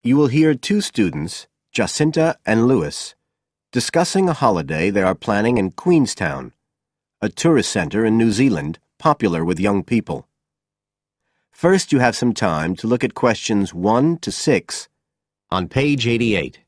You will hear two students, Jacinta and Lewis, discussing a holiday they are planning in Queenstown, a tourist center in New Zealand popular with young people. First, you have some time to look at questions 1 to 6 on page 88.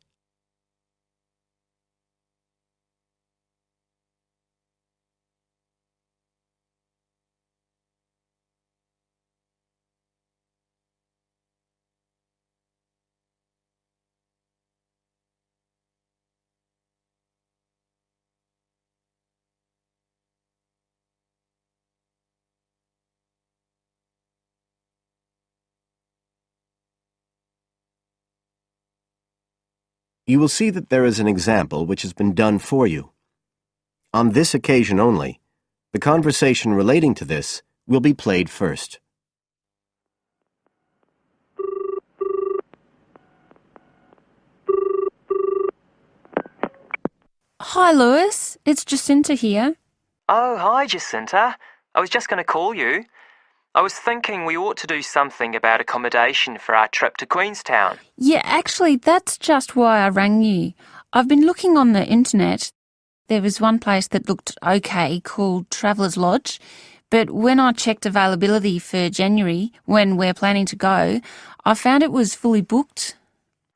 You will see that there is an example which has been done for you. On this occasion only, the conversation relating to this will be played first. Hi, Lewis. It's Jacinta here. Oh, hi, Jacinta. I was just going to call you. I was thinking we ought to do something about accommodation for our trip to Queenstown. Yeah, actually, that's just why I rang you. I've been looking on the internet. There was one place that looked okay called Traveller's Lodge, but when I checked availability for January, when we're planning to go, I found it was fully booked.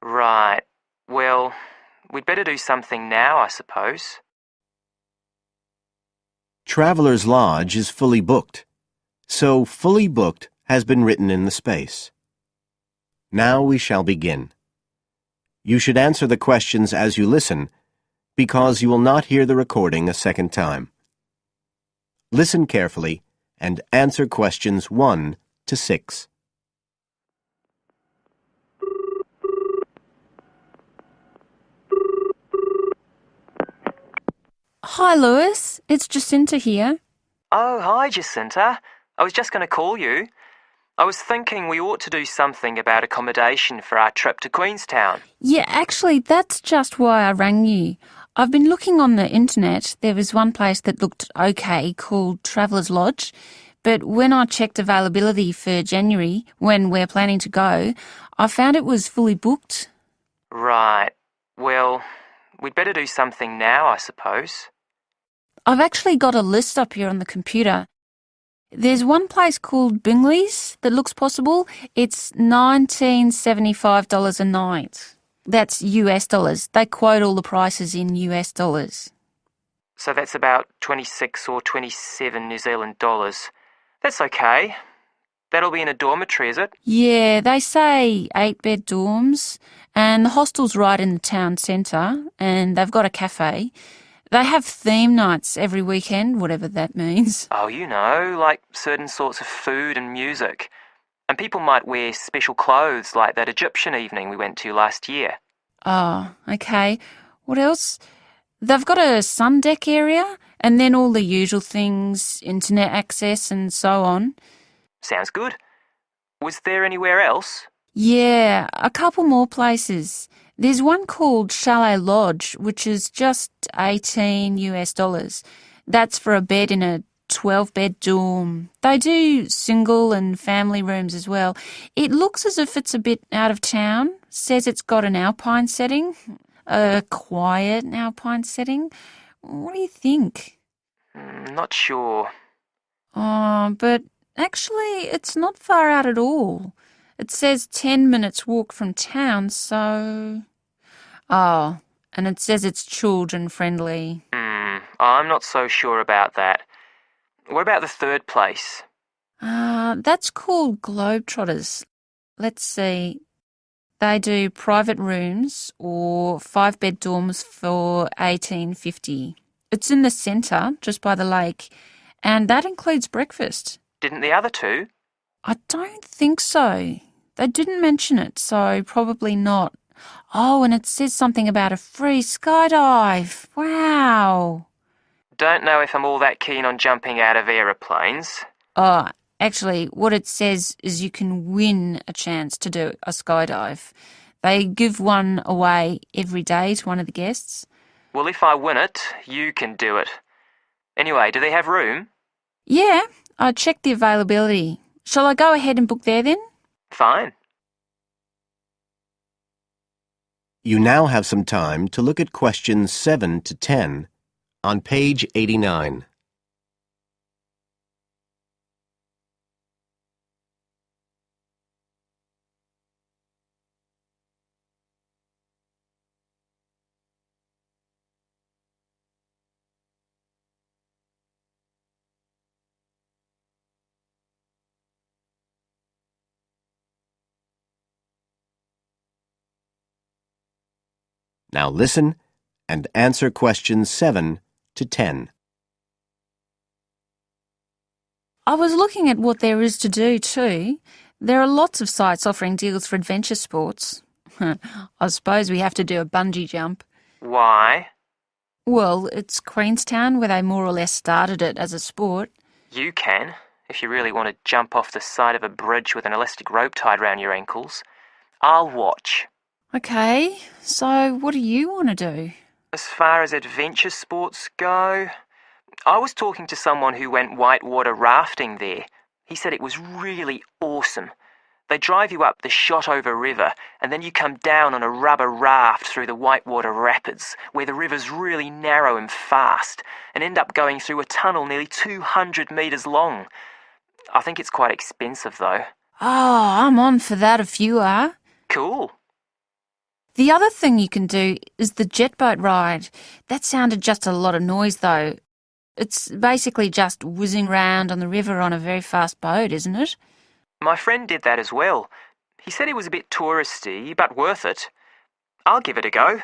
Right. Well, we'd better do something now, I suppose. Traveler's Lodge is fully booked, so fully booked has been written in the space. Now we shall begin. You should answer the questions as you listen, because you will not hear the recording a second time. Listen carefully and answer questions 1 to 6. Hi, Lewis. It's Jacinta here. Oh, hi, Jacinta. I was just going to call you. I was thinking we ought to do something about accommodation for our trip to Queenstown. Yeah, actually, that's just why I rang you. I've been looking on the internet. There was one place that looked okay called Traveller's Lodge, but when I checked availability for January, when we're planning to go, I found it was fully booked. Right. Well, we'd better do something now, I suppose. I've actually got a list up here on the computer. There's one place called Bingley's that looks possible. It's $1975 a night. That's US dollars. They quote all the prices in US dollars. So that's about 26 or 27 New Zealand dollars. That's okay. That'll be in a dormitory, is it? Yeah, they say 8-bed dorms, and the hostel's right in the town centre, and they've got a cafe. They have theme nights every weekend, whatever that means. Oh, you know, like certain sorts of food and music. And people might wear special clothes like that Egyptian evening we went to last year. Oh, okay. What else? They've got a sun deck area, and then all the usual things, internet access and so on. Sounds good. Was there anywhere else? Yeah, a couple more places. There's one called Chalet Lodge, which is just 18 US dollars. That's for a bed in a 12-bed dorm. They do single and family rooms as well. It looks as if it's a bit out of town. Says it's got an alpine setting, a quiet alpine setting. What do you think? Not sure. Oh, but actually, it's not far out at all. It says 10 minutes walk from town, so... Oh, and it says it's children friendly. I'm not so sure about that. What about the third place? That's called Globetrotters. Let's see. They do private rooms or 5-bed dorms for $18.50. It's in the centre, just by the lake, and that includes breakfast. Didn't the other two? I don't think so. They didn't mention it, so probably not. Oh, and it says something about a free skydive. Wow. Don't know if I'm all that keen on jumping out of aeroplanes. Oh, actually, what it says is you can win a chance to do a skydive. They give one away every day to one of the guests. Well, if I win it, you can do it. Anyway, do they have room? Yeah, I checked the availability. Shall I go ahead and book there then? Fine. You now have some time to look at questions 7 to 10 on page 89. Now listen and answer questions 7 to 10. I was looking at what there is to do too. There are lots of sites offering deals for adventure sports. I suppose we have to do a bungee jump. Why? Well, it's Queenstown where they more or less started it as a sport. You can, if you really want to jump off the side of a bridge with an elastic rope tied round your ankles. I'll watch. Okay, so what do you want to do? As far as adventure sports go, I was talking to someone who went whitewater rafting there. He said it was really awesome. They drive you up the Shotover River and then you come down on a rubber raft through the whitewater rapids where the river's really narrow and fast and end up going through a tunnel nearly 200 metres long. I think it's quite expensive though. Oh, I'm on for that if you are. Cool. The other thing you can do is the jet boat ride. That sounded just a lot of noise though. It's basically just whizzing round on the river on a very fast boat, isn't it? My friend did that as well. He said it was a bit touristy, but worth it. I'll give it a go.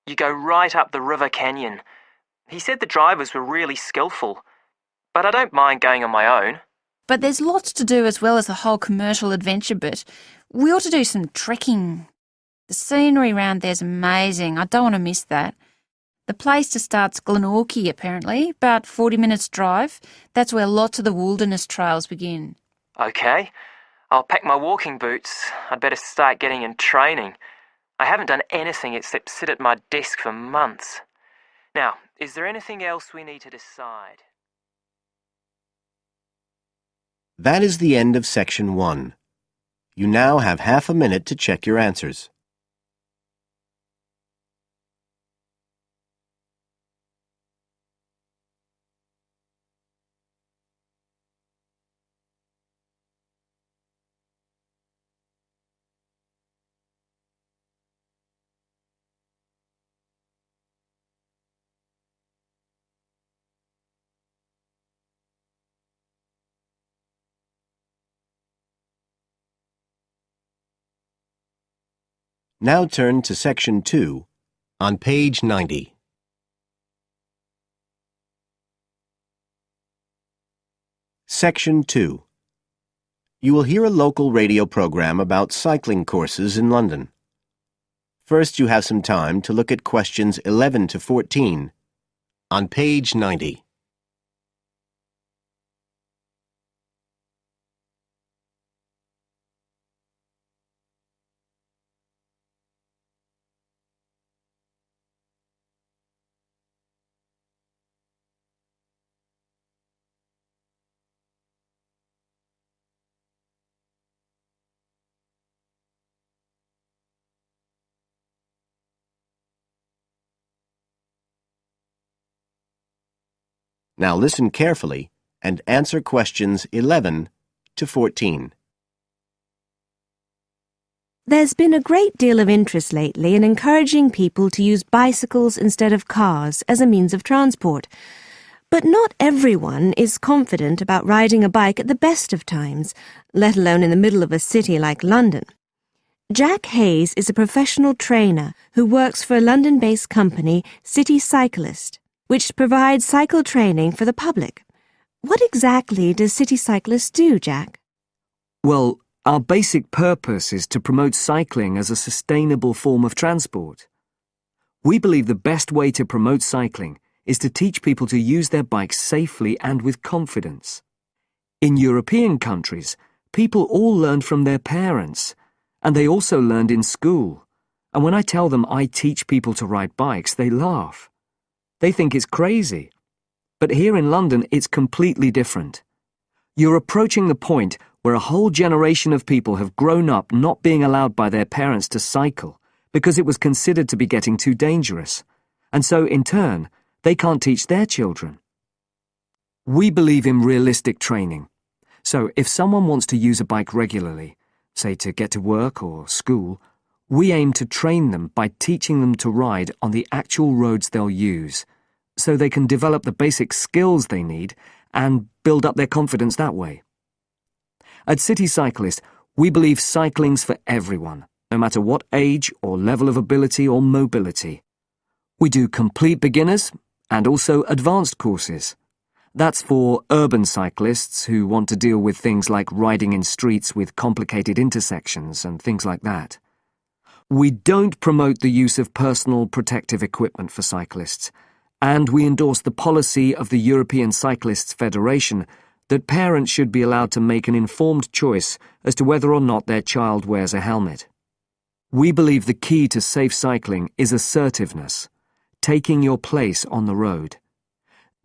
You go right up the river canyon. He said the drivers were really skillful, but I don't mind going on my own. But there's lots to do as well as the whole commercial adventure bit. We ought to do some trekking. The scenery around there's amazing. I don't want to miss that. The place to start's Glenorchy, apparently, about 40 minutes drive. That's where lots of the wilderness trails begin. Okay, I'll pack my walking boots. I'd better start getting in training. I haven't done anything except sit at my desk for months. Now, is there anything else we need to decide? That is the end of section 1. You now have half a minute to check your answers. Now turn to section 2 on page 90. Section 2. You will hear a local radio program about cycling courses in London. First, you have some time to look at questions 11 to 14 on page 90. Now listen carefully and answer questions 11 to 14. There's been a great deal of interest lately in encouraging people to use bicycles instead of cars as a means of transport. But not everyone is confident about riding a bike at the best of times, let alone in the middle of a city like London. Jack Hayes is a professional trainer who works for a London-based company, City Cyclist, which provides cycle training for the public. What exactly does City Cyclist do, Jack? Well, our basic purpose is to promote cycling as a sustainable form of transport. We believe the best way to promote cycling is to teach people to use their bikes safely and with confidence. In European countries, people all learned from their parents, and they also learned in school. And when I tell them I teach people to ride bikes, they laugh. They think it's crazy. But here in London, it's completely different. You're approaching the point where a whole generation of people have grown up not being allowed by their parents to cycle because it was considered to be getting too dangerous, and so, in turn, they can't teach their children. We believe in realistic training. So, if someone wants to use a bike regularly, say to get to work or school, we aim to train them by teaching them to ride on the actual roads they'll use, so they can develop the basic skills they need and build up their confidence that way. At City Cyclist, we believe cycling's for everyone, no matter what age or level of ability or mobility. We do complete beginners and also advanced courses. That's for urban cyclists who want to deal with things like riding in streets with complicated intersections and things like that. We don't promote the use of personal protective equipment for cyclists, and we endorse the policy of the European Cyclists Federation that parents should be allowed to make an informed choice as to whether or not their child wears a helmet. We believe the key to safe cycling is assertiveness, taking your place on the road.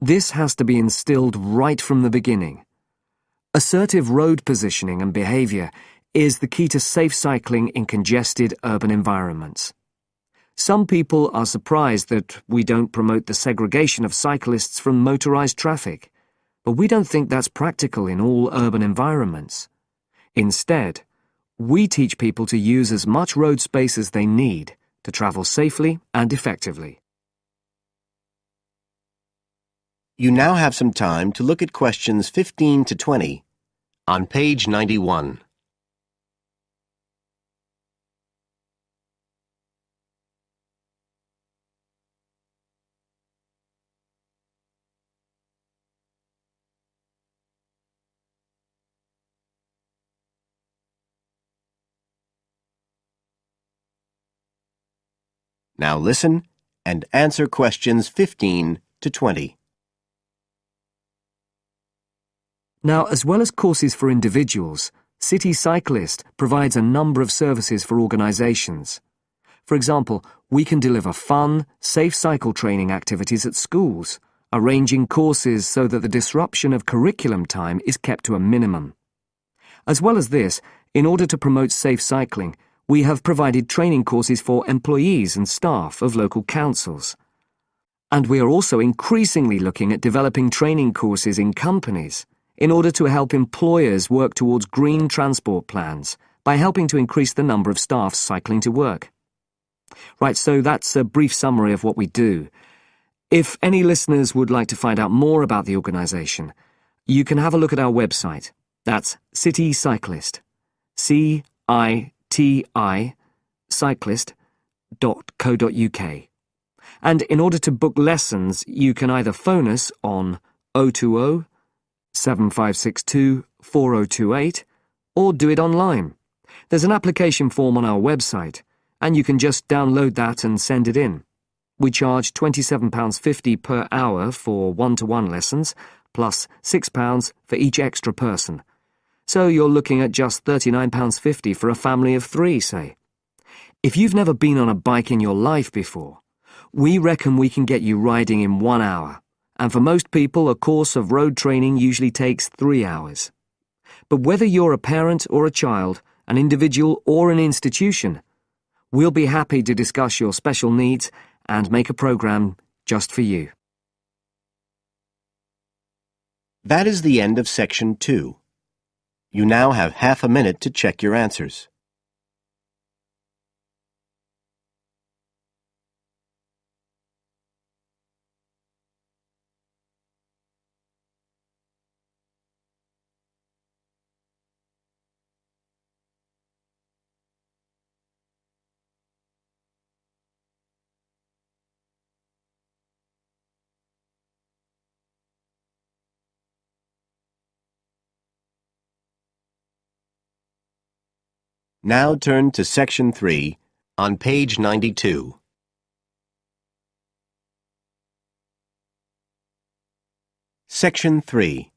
This has to be instilled right from the beginning. Assertive road positioning and behaviour is the key to safe cycling in congested urban environments. Some people are surprised that we don't promote the segregation of cyclists from motorised traffic, but we don't think that's practical in all urban environments. Instead, we teach people to use as much road space as they need to travel safely and effectively. You now have some time to look at questions 15 to 20 on page 91. Now listen and answer questions 15 to 20. Now, as well as courses for individuals, City Cyclist provides a number of services for organisations. For example, we can deliver fun, safe cycle training activities at schools, arranging courses so that the disruption of curriculum time is kept to a minimum. As well as this, in order to promote safe cycling, we have provided training courses for employees and staff of local councils. And we are also increasingly looking at developing training courses in companies in order to help employers work towards green transport plans by helping to increase the number of staff cycling to work. Right, so that's a brief summary of what we do. If any listeners would like to find out more about the organisation, you can have a look at our website. That's City Cyclist. C-I-T-I cyclist.co.uk. And in order to book lessons, you can either phone us on 020 7562 4028 or do it online. There's an application form on our website, and you can just download that and send it in. We charge £27.50 per hour for one-to-one lessons, plus £6 for each extra person. So you're looking at just £39.50 for a family of 3, say. If you've never been on a bike in your life before, we reckon we can get you riding in 1 hour. And for most people, a course of road training usually takes 3 hours. But whether you're a parent or a child, an individual or an institution, we'll be happy to discuss your special needs and make a program just for you. That is the end of section 2. You now have half a minute to check your answers. Now turn to section 3 on page 92. Section 3.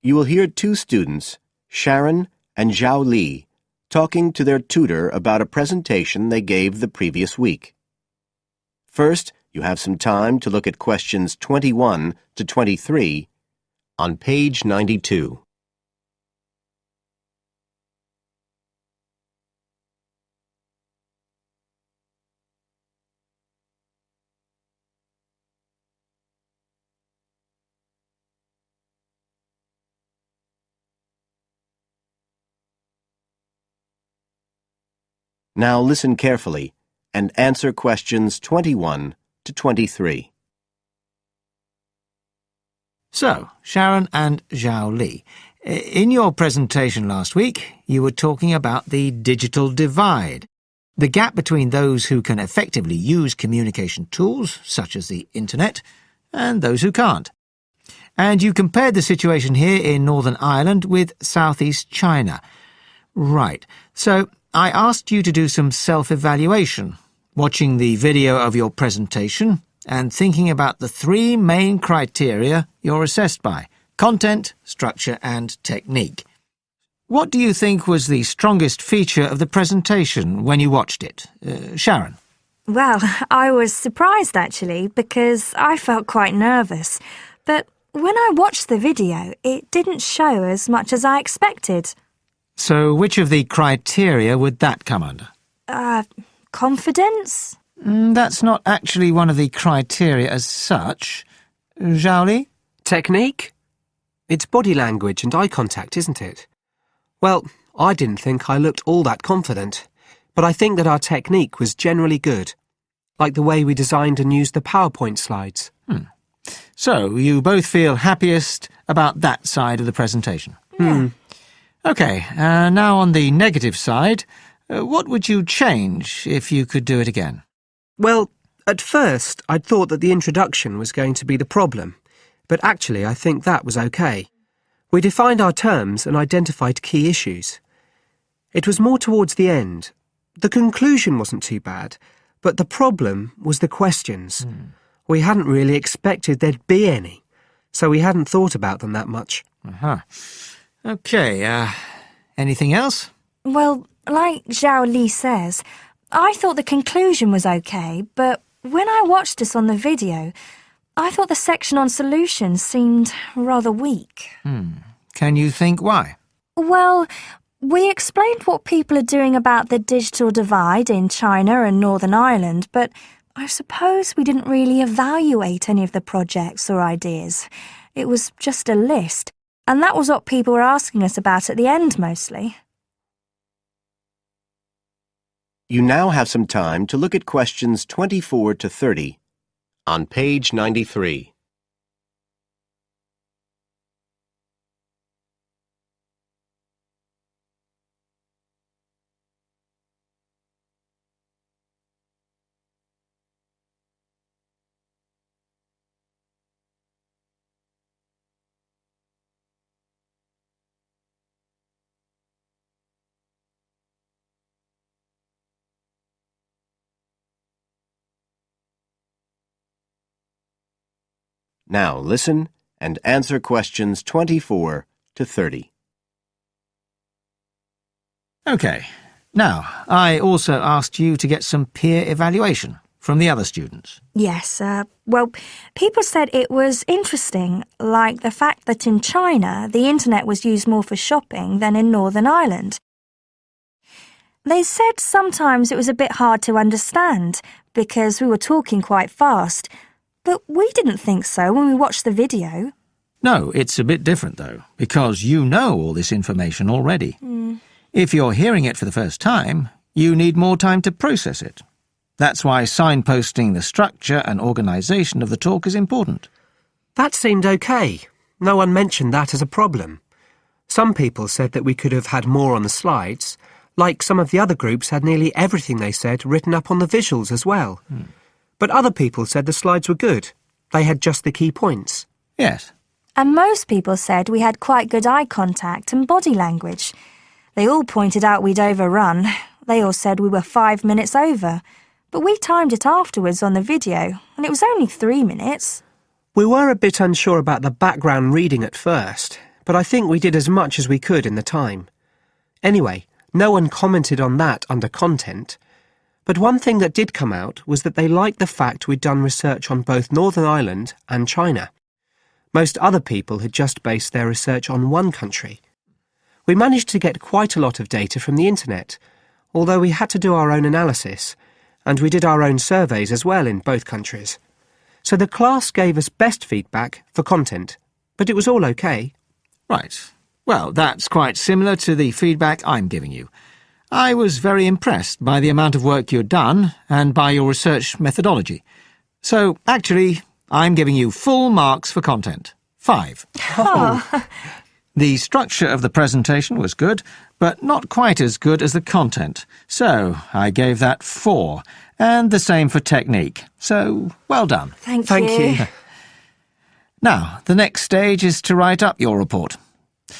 You will hear 2 students, Sharon and Zhao Li, talking to their tutor about a presentation they gave the previous week. First, you have some time to look at questions 21 to 23 on page 92. Now listen carefully and answer questions 21 to 23. So, Sharon and Zhao Li, in your presentation last week, you were talking about the digital divide, the gap between those who can effectively use communication tools, such as the internet, and those who can't. And you compared the situation here in Northern Ireland with southeast China. Right. So, I asked you to do some self-evaluation, watching the video of your presentation and thinking about the three main criteria you're assessed by: content, structure and technique. What do you think was the strongest feature of the presentation when you watched it? Sharon? Well, I was surprised actually, because I felt quite nervous. But when I watched the video, it didn't show as much as I expected. So which of the criteria would that come under? Confidence? That's not actually one of the criteria as such. Zhao Li? Technique? It's body language and eye contact, isn't it? Well, I didn't think I looked all that confident, but I think that our technique was generally good, like the way we designed and used the PowerPoint slides. So, you both feel happiest about that side of the presentation? Yeah. OK, now on the negative side, what would you change if you could do it again? Well, at first I'd thought that the introduction was going to be the problem, but actually I think that was okay. We defined our terms and identified key issues. It was more towards the end. The conclusion wasn't too bad, but the problem was the questions. We hadn't really expected there'd be any, so we hadn't thought about them that much. OK, anything else? Well, like Zhao Li says, I thought the conclusion was okay, but when I watched this on the video, I thought the section on solutions seemed rather weak. Can you think why? Well, we explained what people are doing about the digital divide in China and Northern Ireland, but I suppose we didn't really evaluate any of the projects or ideas. It was just a list, and that was what people were asking us about at the end mostly. You now have some time to look at questions 24 to 30 on page 93. Now listen and answer questions 24 to 30. OK. Now, I also asked you to get some peer evaluation from the other students. Yes, well, people said it was interesting, like the fact that in China, the internet was used more for shopping than in Northern Ireland. They said sometimes it was a bit hard to understand because we were talking quite fast, but we didn't think so when we watched the video. No, it's a bit different, though, because you know all this information already. If you're hearing it for the first time, you need more time to process it. That's why signposting the structure and organisation of the talk is important. That seemed okay. No one mentioned that as a problem. Some people said that we could have had more on the slides, like some of the other groups had nearly everything they said written up on the visuals as well. But other people said the slides were good. They had just the key points. Yes. And most people said we had quite good eye contact and body language. They all pointed out we'd overrun. They all said we were 5 minutes over. But we timed it afterwards on the video, and it was only 3 minutes. We were a bit unsure about the background reading at first, but I think we did as much as we could in the time. Anyway, no one commented on that under content. But one thing that did come out was that they liked the fact we'd done research on both Northern Ireland and China. Most other people had just based their research on one country. We managed to get quite a lot of data from the internet, although we had to do our own analysis, and we did our own surveys as well in both countries. So the class gave us best feedback for content, but it was all okay. Right. Well, that's quite similar to the feedback I'm giving you. I was very impressed by the amount of work you'd done and by your research methodology. So, actually, I'm giving you full marks for content. 5. Oh. The structure of the presentation was good, but not quite as good as the content. So, I gave that 4. And the same for technique. So, well done. Thank you. Now, the next stage is to write up your report.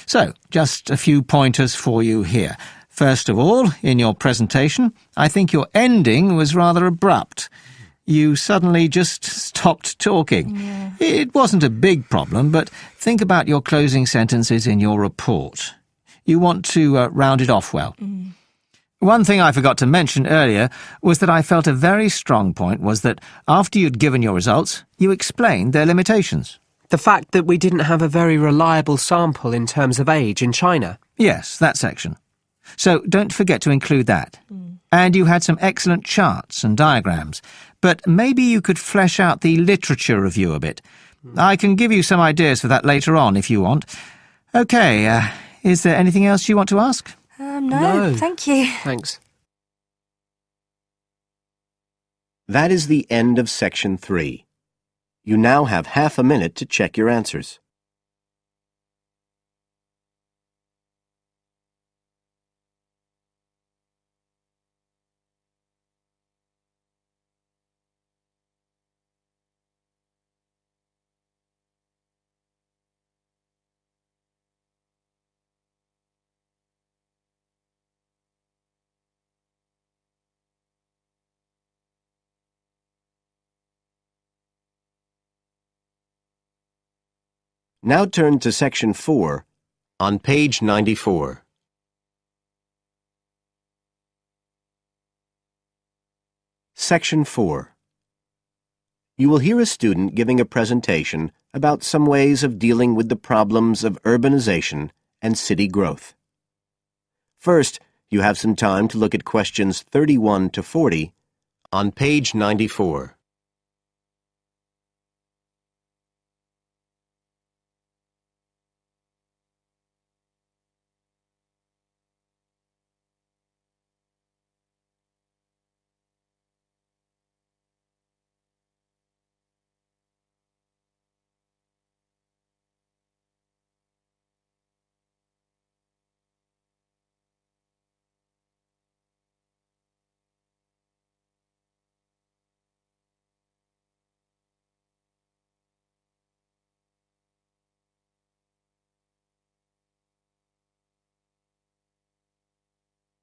So, just a few pointers for you here. First of all, in your presentation, I think your ending was rather abrupt. You suddenly just stopped talking. Yeah. It wasn't a big problem, but think about your closing sentences in your report. You want to round it off well. One thing I forgot to mention earlier was that I felt a very strong point was that after you'd given your results, you explained their limitations. The fact that we didn't have a very reliable sample in terms of age in China. Yes, that section. So don't forget to include that. And you had some excellent charts and diagrams, but maybe you could flesh out the literature review a bit. I can give you some ideas for that later on if you want. OK, is there anything else you want to ask? No, thank you. Thanks. That is the end of Section 3. You now have half a minute to check your answers. Now turn to Section 4 on page 94. Section 4. You will hear a student giving a presentation about some ways of dealing with the problems of urbanization and city growth. First, you have some time to look at questions 31 to 40 on page 94.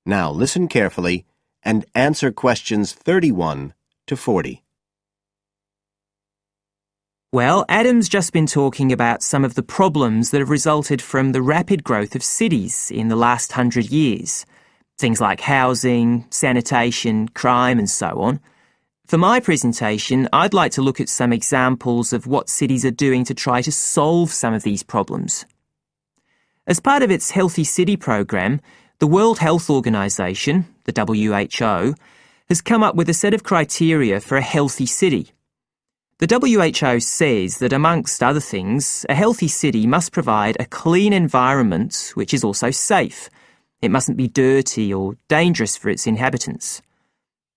Now listen carefully and answer questions 31 to 40. Well, Adam's just been talking about some of the problems that have resulted from the rapid growth of cities in the last 100 years. Things like housing, sanitation, crime and so on. For my presentation, I'd like to look at some examples of what cities are doing to try to solve some of these problems. As part of its Healthy City program, the World Health Organization, the WHO, has come up with a set of criteria for a healthy city. The WHO says that, amongst other things, a healthy city must provide a clean environment which is also safe. It mustn't be dirty or dangerous for its inhabitants.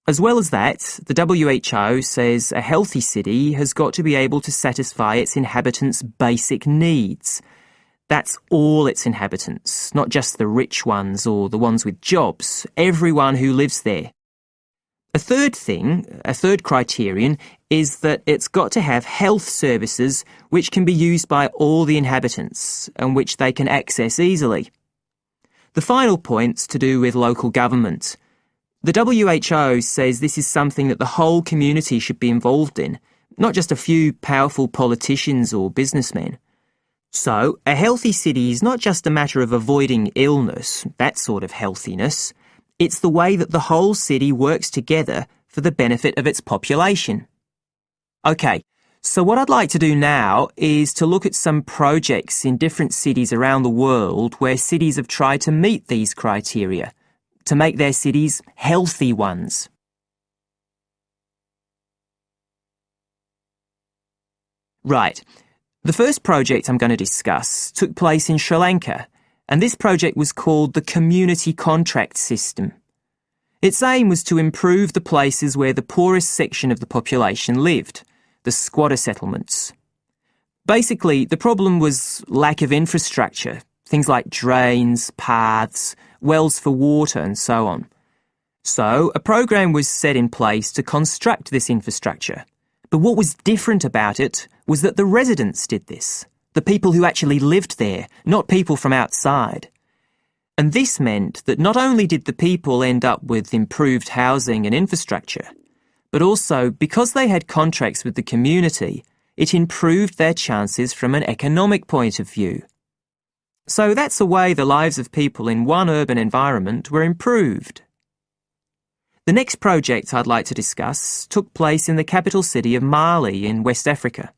As well as that, the WHO says a healthy city has got to be able to satisfy its inhabitants' basic needs. That's all its inhabitants, not just the rich ones or the ones with jobs, everyone who lives there. A third criterion, is that it's got to have health services which can be used by all the inhabitants and which they can access easily. The final point's to do with local government. The WHO says this is something that the whole community should be involved in, not just a few powerful politicians or businessmen. So, a healthy city is not just a matter of avoiding illness, that sort of healthiness. It's the way that the whole city works together for the benefit of its population. OK, so what I'd like to do now is to look at some projects in different cities around the world where cities have tried to meet these criteria, to make their cities healthy ones. Right. The first project I'm going to discuss took place in Sri Lanka, and this project was called the Community Contract System. Its aim was to improve the places where the poorest section of the population lived, the squatter settlements. Basically, the problem was lack of infrastructure, things like drains, paths, wells for water and so on. So, a program was set in place to construct this infrastructure. But what was different about it was that the residents did this, the people who actually lived there, not people from outside. And this meant that not only did the people end up with improved housing and infrastructure, but also, because they had contracts with the community, it improved their chances from an economic point of view. So that's a way the lives of people in one urban environment were improved. The next project I'd like to discuss took place in the capital city of Mali in West Africa.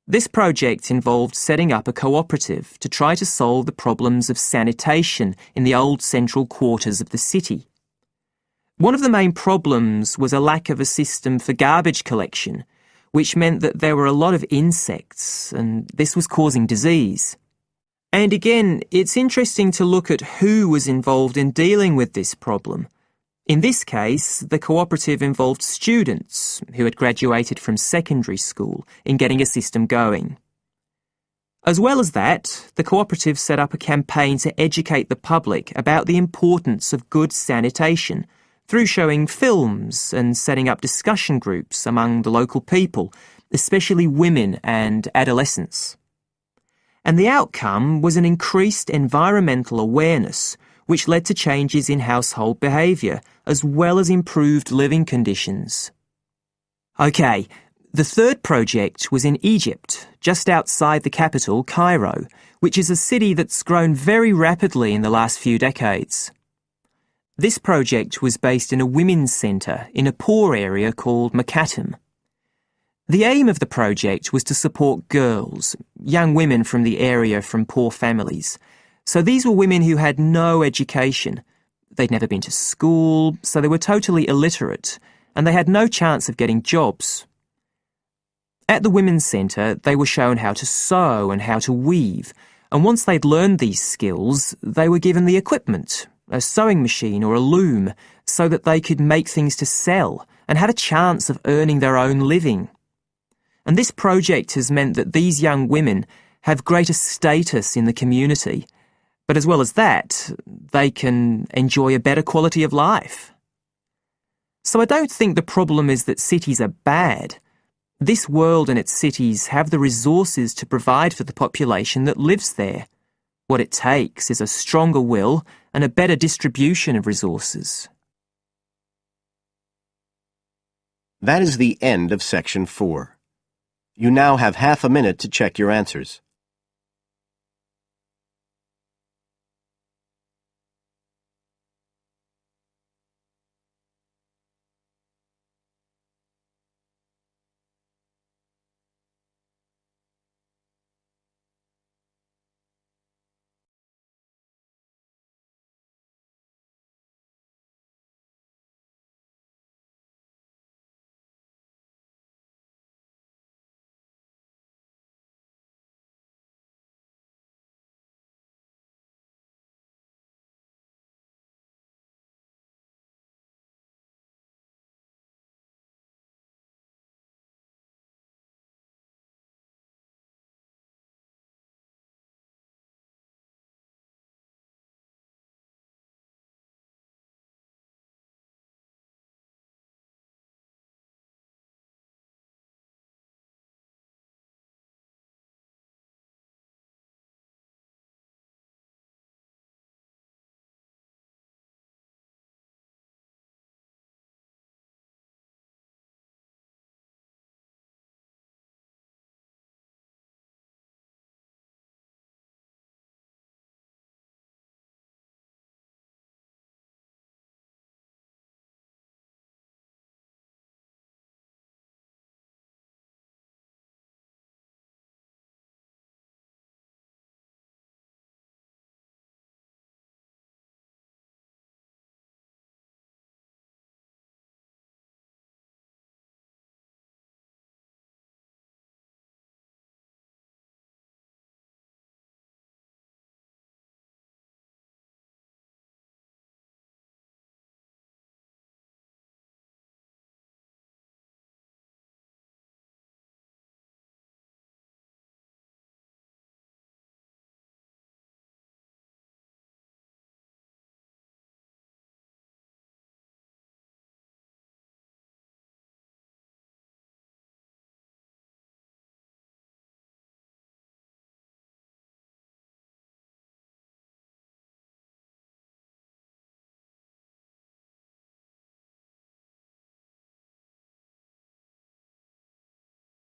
This project involved setting up a cooperative to try to solve the problems of sanitation in the old central quarters of the city. One of the main problems was a lack of a system for garbage collection, which meant that there were a lot of insects, and this was causing disease. And again, it's interesting to look at who was involved in dealing with this problem. In this case, the cooperative involved students who had graduated from secondary school in getting a system going. As well as that, the cooperative set up a campaign to educate the public about the importance of good sanitation through showing films and setting up discussion groups among the local people, especially women and adolescents. And the outcome was an increased environmental awareness, which led to changes in household behaviour, as well as improved living conditions. OK, the third project was in Egypt, just outside the capital, Cairo, which is a city that's grown very rapidly in the last few decades. This project was based in a women's centre in a poor area called Makatem. The aim of the project was to support girls, young women from the area from poor families. So these were women who had no education. They'd never been to school, so they were totally illiterate, and they had no chance of getting jobs. At the Women's Centre, they were shown how to sew and how to weave, and once they'd learned these skills, they were given the equipment, a sewing machine or a loom, so that they could make things to sell and have a chance of earning their own living. And this project has meant that these young women have greater status in the community, but as well as that, they can enjoy a better quality of life. So I don't think the problem is that cities are bad. This world and its cities have the resources to provide for the population that lives there. What it takes is a stronger will and a better distribution of resources. That is the end of section 4. You now have half a minute to check your answers.